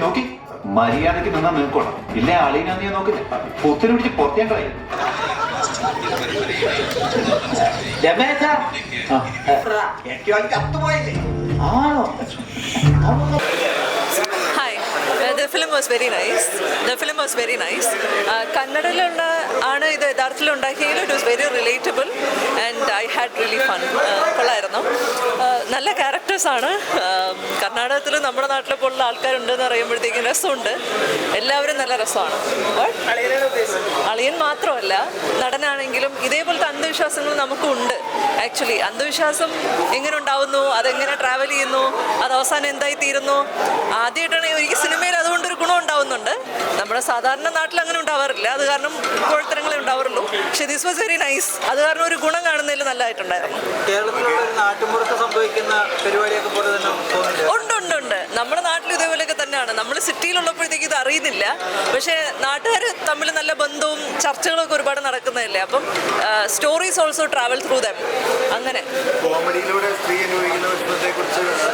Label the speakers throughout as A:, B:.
A: നോക്കി മര്യാദക്ക് നിന്നാ നിൽക്കണം. ഇല്ല അളിനാ നീ നോക്കില്ല ഒത്തിരി പിടിച്ച് പുറത്തേക്ക് കളയും.
B: The film was very nice. കന്നഡയിലുള്ള ആണ് ഇത് യഥാർത്ഥത്തിലുണ്ടാക്കിയെങ്കിൽ it was very relatable and I had really fun. കൊള്ളായിരുന്നു. നല്ല ക്യാരക്ടേഴ്സാണ്. കർണാടകത്തിൽ നമ്മുടെ നാട്ടിലെ പോലുള്ള ആൾക്കാരുണ്ടെന്ന് പറയുമ്പോഴത്തേക്കും രസമുണ്ട്. എല്ലാവരും നല്ല രസമാണ്. അളിയൻ മാത്രമല്ല, നടനാണെങ്കിലും ഇതേപോലത്തെ അന്ധവിശ്വാസങ്ങൾ നമുക്കുണ്ട്. ആക്ച്വലി അന്ധവിശ്വാസം എങ്ങനെ ഉണ്ടാവുന്നു, അതെങ്ങനെ ട്രാവൽ ചെയ്യുന്നു, അത് അവസാനം എന്തായി തീരുന്നു, ആദ്യമായിട്ടാണ് ഈ സിനിമയിൽ അതുകൊണ്ടൊരു ഗുണം ഉണ്ടാവുന്നുണ്ട്. നമ്മുടെ സാധാരണ നാട്ടിൽ അങ്ങനെ ഉണ്ടാവാറില്ല. അത് കാരണം കോഴത്തരങ്ങളെ ഉണ്ടാവാറുള്ളൂ. പക്ഷേ ദിസ് വാസ് വെരി നൈസ്. അത് കാരണം ഒരു ഗുണം കാണുന്നതിൽ നല്ലതായിട്ടുണ്ടായിരുന്നു. ഉണ്ട്. നമ്മുടെ നാട്ടിൽ ഇതേപോലെയൊക്കെ തന്നെയാണ്. നമ്മൾ സിറ്റിയിലുള്ളപ്പോഴത്തേക്ക് ഇത് അറിയുന്നില്ല. പക്ഷേ നാട്ടുകാർ തമ്മിൽ നല്ല ബന്ധവും ചർച്ചകളൊക്കെ ഒരുപാട് നടക്കുന്നതല്ലേ. അപ്പം stories also travel through them. അങ്ങനെ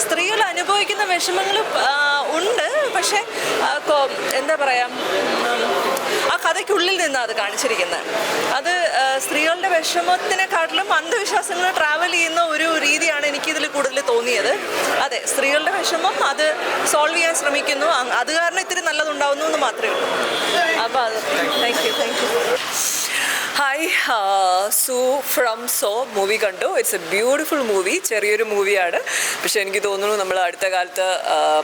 B: സ്ത്രീകൾ അനുഭവിക്കുന്ന വിഷമങ്ങൾ ഉണ്ട്. പക്ഷേ എന്താ പറയുക, ആ കഥയ്ക്കുള്ളിൽ നിന്നാണ് അത് കാണിച്ചിരിക്കുന്നത്. അത് സ്ത്രീകളുടെ വിഷമത്തിനെക്കാട്ടിലും അന്ധവിശ്വാസങ്ങൾ ട്രാവൽ ചെയ്യുന്ന ഒരു രീതിയാണ് എനിക്കിതിൽ കൂടുതൽ തോന്നിയത്. അതെ, സ്ത്രീകളുടെ വിഷമം അത് സോൾവ് ചെയ്യാൻ ശ്രമിക്കുന്നു. അത് കാരണം ഇത്തിരി നല്ലതുണ്ടാവുന്നു എന്ന് മാത്രമേ ഉള്ളൂ. അപ്പോൾ അത് thank you. Hi, Su from So movie കണ്ടു. It's a beautiful movie. ചെറിയൊരു മൂവിയാണ്, പക്ഷേ എനിക്ക് തോന്നുന്നു നമ്മൾ അടുത്ത കാലത്ത്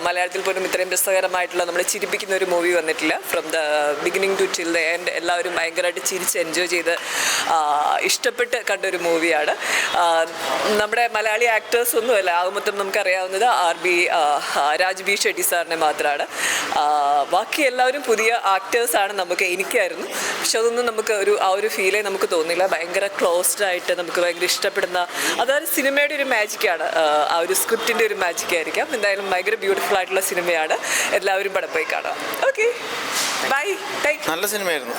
B: മലയാളത്തിൽ പോലും ഇത്രയും രസകരമായിട്ടുള്ള നമ്മളെ ചിരിപ്പിക്കുന്ന ഒരു മൂവി വന്നിട്ടില്ല. From the beginning to till the end എല്ലാവരും ഭയങ്കരമായിട്ട് ചിരിച്ച് എൻജോയ് ചെയ്ത് ഇഷ്ടപ്പെട്ട് കണ്ടൊരു മൂവിയാണ്. നമ്മുടെ മലയാളി ആക്ടേഴ്സ് ഒന്നുമല്ല, ആകുമൊത്തം നമുക്കറിയാവുന്നത് രാജ് ബി ഷെട്ടി സാറിനെ മാത്രമാണ്. ബാക്കി എല്ലാവരും പുതിയ ആക്ടേഴ്സാണ്. എനിക്കായിരുന്നു, പക്ഷെ അതൊന്നും നമുക്ക് ആ ഒരു ഫീലേ നമുക്ക് തോന്നില്ല. ഭയങ്കര ക്ലോസ്ഡ് ആയിട്ട് നമുക്ക് ഭയങ്കര ഇഷ്ടപ്പെടുന്ന, അതായത് സിനിമയുടെ ഒരു മാജിക്കാണ്. ആ ഒരു സ്ക്രിപ്റ്റിൻ്റെ ഒരു മാജിക് ആയിരിക്കാം. എന്തായാലും ഭയങ്കര ബ്യൂട്ടിഫുൾ ആയിട്ടുള്ള സിനിമയാണ്. എല്ലാവരും പടം പോയി കാണാം. Okay, bye.
C: നല്ല സിനിമയായിരുന്നു.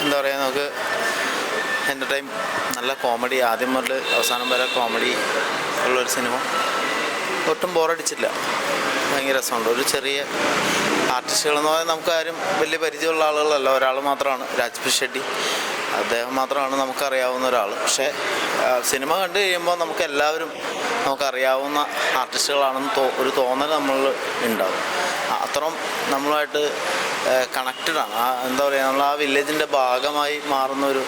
C: എന്താ പറയുക, നമുക്ക് എൻ്റർടൈൻ, നല്ല കോമഡി, ആദ്യം മുതൽ അവസാനം വരെ കോമഡി ഉള്ളൊരു സിനിമ. ഒട്ടും ബോറടിച്ചില്ല. ഭയങ്കര രസമുണ്ട്. ഒരു ചെറിയ ആർട്ടിസ്റ്റുകളെന്ന് പറഞ്ഞാൽ നമുക്കാരും വലിയ പരിചയമുള്ള ആളുകളല്ല. ഒരാൾ മാത്രമാണ് രാജ് ബി ഷെട്ടി. അദ്ദേഹം മാത്രമാണ് നമുക്കറിയാവുന്ന ഒരാൾ. പക്ഷേ സിനിമ കണ്ടു കഴിയുമ്പോൾ നമുക്കറിയാവുന്ന ആർട്ടിസ്റ്റുകളാണെന്ന് ഒരു തോന്നൽ നമ്മൾ ഉണ്ടാവും. അത്രയും നമ്മളുമായിട്ട് കണക്റ്റഡാണ്. എന്താ പറയുക, നമ്മൾ ആ വില്ലേജിൻ്റെ ഭാഗമായി മാറുന്നൊരു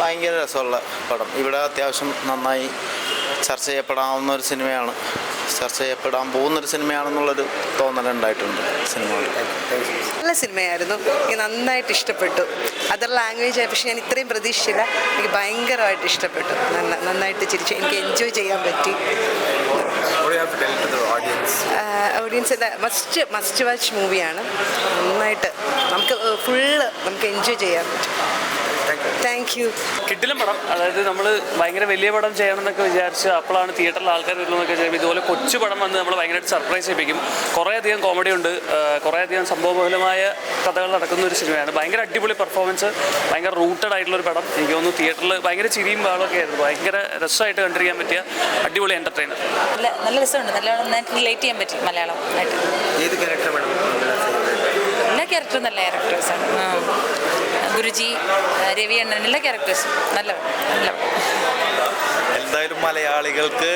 C: ഭയങ്കര രസമുള്ള പടം. ഇവിടെ അത്യാവശ്യം നന്നായി ചർച്ച ചെയ്യപ്പെടാവുന്ന ഒരു സിനിമയാണ്, ചർച്ച ചെയ്യപ്പെടാൻ പോകുന്നൊരു സിനിമയാണെന്നുള്ളൊരു തോന്നലുണ്ടായിട്ടുണ്ട് സിനിമയിൽ.
D: നല്ല സിനിമയായിരുന്നു. എനിക്ക് നന്നായിട്ട് ഇഷ്ടപ്പെട്ടു. അതർ ലാംഗ്വേജ് ആയി, പക്ഷെ ഞാൻ ഇത്രയും പ്രതീക്ഷിച്ചില്ല. എനിക്ക് ഭയങ്കരമായിട്ട് ഇഷ്ടപ്പെട്ടു. നന്നായിട്ട് ചിരിച്ചു. എനിക്ക് എൻജോയ് ചെയ്യാൻ പറ്റി. ഓഡിയൻസിൻ്റെ മസ്റ്റ് വാച്ച് മൂവിയാണ്. നന്നായിട്ട് നമുക്ക് എൻജോയ് ചെയ്യാൻ പറ്റും. Thank you.
E: കിട്ടിലും പടം, അതായത് നമ്മൾ ഭയങ്കര വലിയ പടം ചെയ്യണം എന്നൊക്കെ വിചാരിച്ച് അപ്പോഴാണ് തിയേറ്ററിൽ ആൾക്കാർ വരുന്നതൊക്കെ ചെയ്യുമ്പോൾ ഇതുപോലെ കൊച്ചു പടം വന്ന് നമ്മൾ ഭയങ്കരമായിട്ട് സർപ്രൈസ് ചെയ്യിപ്പിക്കും. കുറേയധികം കോമഡി ഉണ്ട്, കുറേയധികം സംഭവബഹുലമായ കഥകൾ നടക്കുന്ന ഒരു സിനിമയാണ്. ഭയങ്കര അടിപൊളി പെർഫോമൻസ്, ഭയങ്കര റൂട്ടഡ് ആയിട്ടുള്ളൊരു പടം. എനിക്ക് തോന്നുന്നു തിയേറ്ററിൽ ഭയങ്കര ചിരിയും ബാളൊക്കെ ആയിരുന്നു. ഭയങ്കര രസമായിട്ട് കണ്ടിരിക്കാൻ പറ്റിയ അടിപൊളി എൻ്റർടൈനർ.
F: നല്ല രസമുണ്ട്. നന്നായിട്ട് റിലേറ്റ് ചെയ്യാൻ പറ്റും മലയാളം ആയിട്ട്.
C: ഏത് ക്യാരക്ടർ വേണം?
F: എല്ലാ ക്യാരക്ടറും നല്ല ക്യാരക്ടേഴ്സാണ്. ഗുരുജി, രവി അണ്ണൻ, എല്ലാ ക്യാരക്ടേഴ്സും നല്ല.
C: എന്തായാലും മലയാളികൾക്ക്,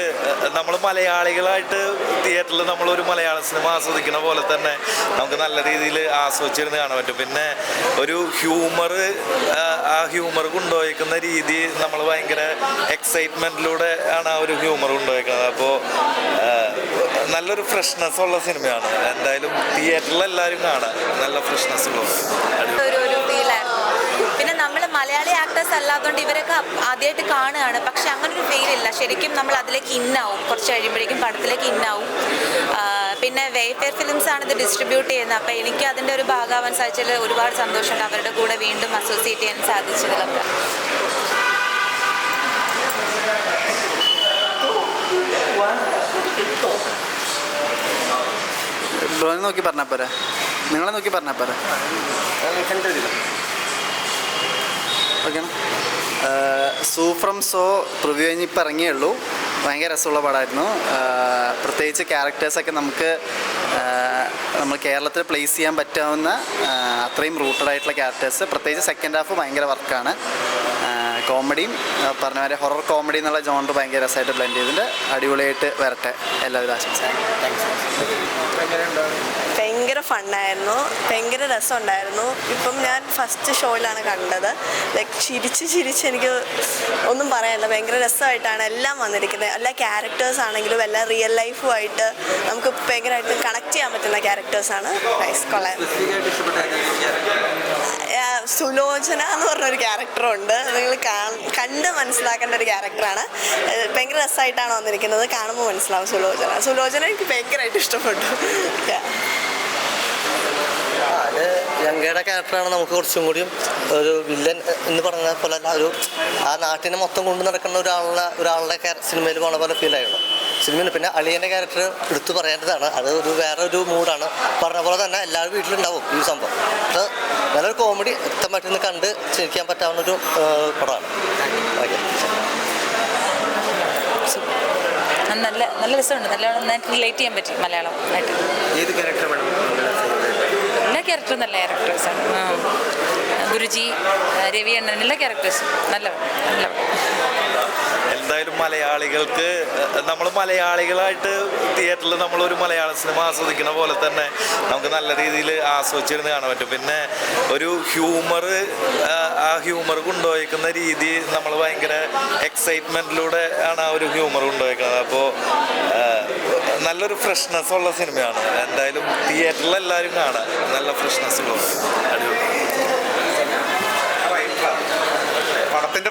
C: നമ്മൾ മലയാളികളായിട്ട് തിയേറ്ററിൽ നമ്മളൊരു മലയാള സിനിമ ആസ്വദിക്കുന്ന പോലെ തന്നെ നമുക്ക് നല്ല രീതിയിൽ ആസ്വദിച്ചിരുന്ന് കാണാൻ പറ്റും. പിന്നെ ഒരു ആ ഹ്യൂമർ കൊണ്ടുപോയിക്കുന്ന രീതി നമ്മൾ ഭയങ്കര എക്സൈറ്റ്മെൻറ്റിലൂടെ ആണ് ആ ഒരു ഹ്യൂമർ കൊണ്ടുപോയിക്കുന്നത്. അപ്പോൾ നല്ലൊരു ഫ്രഷ്നെസ് ഉള്ള സിനിമയാണ്. എന്തായാലും തിയേറ്ററിൽ എല്ലാവരും കാണാൻ നല്ല ഫ്രഷ്നെസ് ഉള്ളത്.
F: പിന്നെ നമ്മൾ മലയാളി ആക്ടേഴ്സ് അല്ലാത്തതുകൊണ്ട് ഇവരൊക്കെ ആദ്യമായിട്ട് കാണുകയാണ്. പക്ഷെ അങ്ങനൊരു ഫീലില്ല. ശരിക്കും നമ്മൾ അതിലേക്ക് ഇന്നാവും. കുറച്ച് കഴിയുമ്പോഴേക്കും പടത്തിലേക്ക് ഇന്നാവും. പിന്നെ വെയ്ഫെയർ ഫിലിംസ് ആണ് ഇത് ഡിസ്ട്രിബ്യൂട്ട് ചെയ്യുന്നത്. അപ്പോൾ എനിക്ക് അതിൻ്റെ ഒരു ഭാഗമാവാൻ സാധിച്ചതിൽ ഒരുപാട് സന്തോഷമുണ്ട്. അവരുടെ കൂടെ വീണ്ടും അസോസിയേറ്റ് ചെയ്യാൻ സാധിച്ചതിലൊക്കെ.
G: നോക്കി പറഞ്ഞാൽ പോരാ, നിങ്ങളെ നോക്കി പറഞ്ഞാൽ പോരാ. ഓക്കെ, സൂ ഫ്രം സോ പ്രിവ്യൂ കഴിഞ്ഞ് ഇപ്പം ഇറങ്ങിയേ ഉള്ളൂ. ഭയങ്കര രസമുള്ള പടമായിരുന്നു. പ്രത്യേകിച്ച് ക്യാരക്ടേഴ്സൊക്കെ നമ്മൾ കേരളത്തിൽ പ്ലേസ് ചെയ്യാൻ പറ്റാവുന്ന അത്രയും റൂട്ടഡ് ആയിട്ടുള്ള ക്യാരക്ടേഴ്സ്. പ്രത്യേകിച്ച് സെക്കൻഡ് ഹാഫ് ഭയങ്കര വർക്കാണ്. കോമഡിയും പറഞ്ഞ മാതിരി ഹൊറർ കോമഡി എന്നുള്ള ജോണർ ഭയങ്കര രസമായിട്ട് ബ്ലെൻഡ് ചെയ്തിട്ടുണ്ട്. അടിപൊളിയായിട്ട് വരട്ടെ. എല്ലാവിധ ആശംസകളും.
H: ഭയങ്കര ഫണ്ണായിരുന്നു, ഭയങ്കര രസമുണ്ടായിരുന്നു. ഇപ്പം ഞാൻ ഫസ്റ്റ് ഷോയിലാണ് കണ്ടത്. ലൈക്ക് ചിരിച്ച് എനിക്ക് ഒന്നും പറയാനില്ല. ഭയങ്കര രസമായിട്ടാണ് എല്ലാം വന്നിരിക്കുന്നത്. എല്ലാ ക്യാരക്ടേഴ്സ് ആണെങ്കിലും എല്ലാം റിയൽ ലൈഫുമായിട്ട് നമുക്ക് ഭയങ്കരമായിട്ട് കണക്ട് ചെയ്യാൻ പറ്റുന്ന ക്യാരക്ടേഴ്സാണ്. കൊള്ളാം. സുലോചന എന്ന് പറഞ്ഞൊരു ക്യാരക്ടറുണ്ട്. നിങ്ങൾ കണ്ട് മനസ്സിലാക്കേണ്ട ഒരു ക്യാരക്ടറാണ്. ഭയങ്കര രസമായിട്ടാണ് വന്നിരിക്കുന്നത്. കാണുമ്പോൾ മനസ്സിലാവും സുലോചന എനിക്ക് ഭയങ്കരമായിട്ട് ഇഷ്ടപ്പെട്ടു.
I: അത് ഗംഗയുടെ ക്യാരക്ടറാണ് നമുക്ക് കുറച്ചും കൂടിയും ഒരു വില്ലൻ എന്ന് പറഞ്ഞ പോലെ അല്ല, ആ നാട്ടിനെ മൊത്തം കൊണ്ടു നടക്കുന്ന ഒരാളുടെ സിനിമയിൽ പോണ പോലെ ഫീൽ ആയിരുന്നു സിനിമയിൽ. പിന്നെ അളിയൻ്റെ ക്യാരക്ടർ എടുത്തു പറയേണ്ടതാണ്. അത് വേറെ ഒരു മൂഡാണ്. പറഞ്ഞ പോലെ തന്നെ എല്ലാവരും വീട്ടിലുണ്ടാവും ഈ സംഭവം. അത് നല്ലൊരു കോമഡി വ്യക്തമായിട്ട് കണ്ട് ചിരിക്കാൻ പറ്റാവുന്നൊരു പടമാണ്. ഓക്കെ,
J: നല്ല രസമുണ്ട്. നന്നായിട്ട് റിലേറ്റ് ചെയ്യാൻ പറ്റി മലയാളം ആയിട്ട്.
I: ഏത് ക്യാരക്ടർ വേണം?
J: എല്ലാ ക്യാരക്ടറും നല്ല ക്യാരക്ടേഴ്സാണ്. ഗുരുജി, രവി അണ്ണൻ, എല്ലാ ക്യാരക്ടേഴ്സും നല്ല.
K: എന്തായാലും മലയാളികൾക്ക്, നമ്മൾ മലയാളികളായിട്ട് തിയേറ്ററിൽ നമ്മളൊരു മലയാള സിനിമ ആസ്വദിക്കുന്ന പോലെ തന്നെ നമുക്ക് നല്ല രീതിയിൽ ആസ്വദിച്ചിരുന്ന് കാണാൻ പറ്റും. പിന്നെ ഒരു ആ ഹ്യൂമർ കൊണ്ടുപോയിരിക്കുന്ന രീതി നമ്മൾ ഭയങ്കര എക്സൈറ്റ്മെൻറ്റിലൂടെ ആണ് ആ ഒരു ഹ്യൂമർ കൊണ്ടുപോയിരിക്കുന്നത്. അപ്പോൾ നല്ലൊരു ഫ്രഷ്നെസ് ഉള്ള സിനിമയാണ്. എന്തായാലും തിയേറ്ററിൽ എല്ലാവരും കാണാൻ നല്ല ഫ്രഷ്നെസ് ഉള്ളത്. അടിപൊളി പടത്തിൻ്റെ